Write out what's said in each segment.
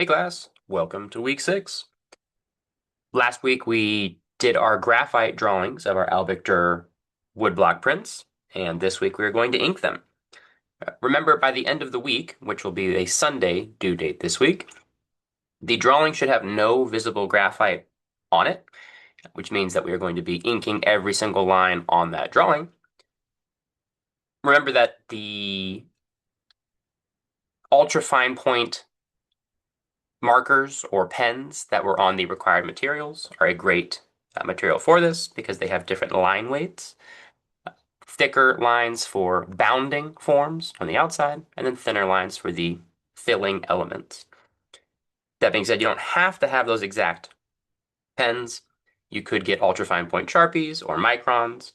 Hey class, welcome to week 6. Last week we did our graphite drawings of our Albictor woodblock prints, and this week we are going to ink them. Remember, by the end of the week, which will be a Sunday due date this week, the drawing should have no visible graphite on it, which means that we are going to be inking every single line on that drawing. Remember that the ultra fine point markers or pens that were on the required materials are a great material for this because they have different line weights. Thicker lines for bounding forms on the outside, and then thinner lines for the filling elements. That being said, you don't have to have those exact pens. You could get ultrafine point Sharpies or microns,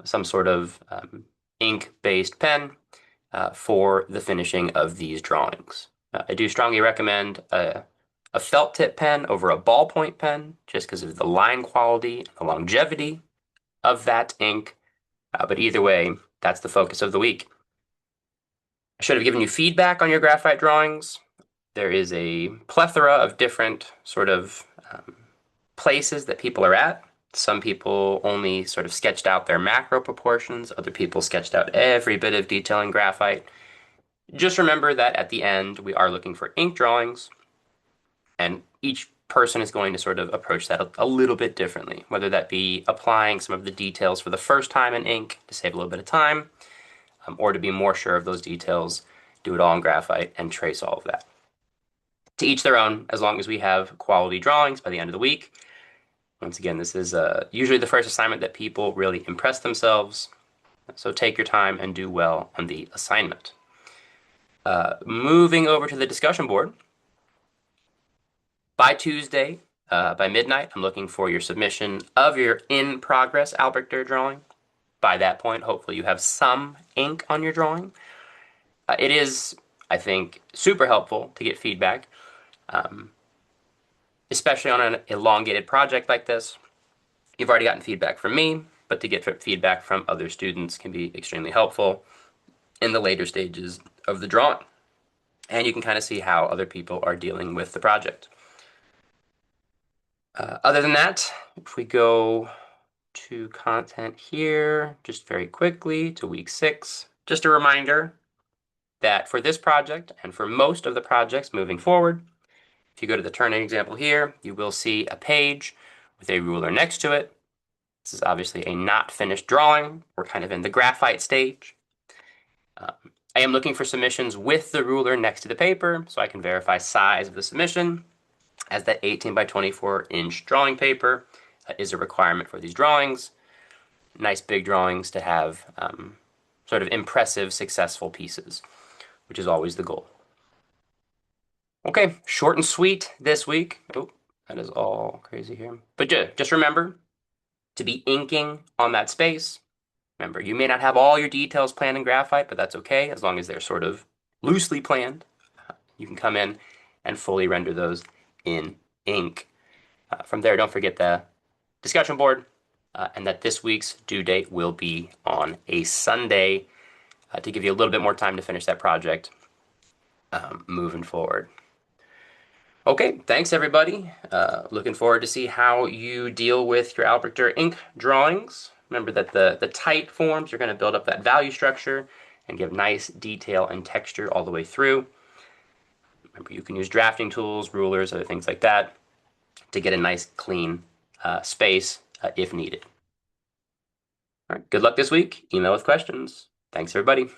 some sort of ink-based pen for the finishing of these drawings. I do strongly recommend a felt tip pen over a ballpoint pen just because of the line quality and the longevity of that ink. But either way, that's the focus of the week. I should have given you feedback on your graphite drawings. There is a plethora of different sort of places that people are at. Some people only sort of sketched out their macro proportions. Other people sketched out every bit of detail in graphite. Just remember that at the end, we are looking for ink drawings, and each person is going to sort of approach that a little bit differently, whether that be applying some of the details for the first time in ink to save a little bit of time, or to be more sure of those details, do it all in graphite and trace all of that. To each their own, as long as we have quality drawings by the end of the week. Once again, this is usually the first assignment that people really impress themselves, so take your time and do well on the assignment. Moving over to the discussion board. By Tuesday, by midnight, I'm looking for your submission of your in-progress Albictor drawing. By that point, hopefully you have some ink on your drawing. It is, I think, super helpful to get feedback, especially on an elongated project like this. You've already gotten feedback from me, but to get feedback from other students can be extremely helpful in the later stages of the drawing. And you can kind of see how other people are dealing with the project. Other than that, if we go to content here, just very quickly to week 6, just a reminder that for this project and for most of the projects moving forward, if you go to the turning example here, you will see a page with a ruler next to it. This is obviously a not finished drawing. We're kind of in the graphite stage. I am looking for submissions with the ruler next to the paper so I can verify size of the submission, as that 18 by 24 inch drawing paper is a requirement for these drawings. Nice big drawings to have sort of impressive, successful pieces, which is always the goal. Okay, short and sweet this week. Oh, that is all crazy here. But just remember to be inking on that space. Remember, you may not have all your details planned in graphite, but that's okay as long as they're sort of loosely planned. You can come in and fully render those in ink. From there, don't forget the discussion board and that this week's due date will be on a Sunday to give you a little bit more time to finish that project moving forward. Okay, thanks everybody. Looking forward to see how you deal with your Albictor ink drawings. Remember that the tight forms are going to build up that value structure and give nice detail and texture all the way through. Remember, you can use drafting tools, rulers, other things like that to get a nice clean space if needed. All right, good luck this week. Email with questions. Thanks everybody.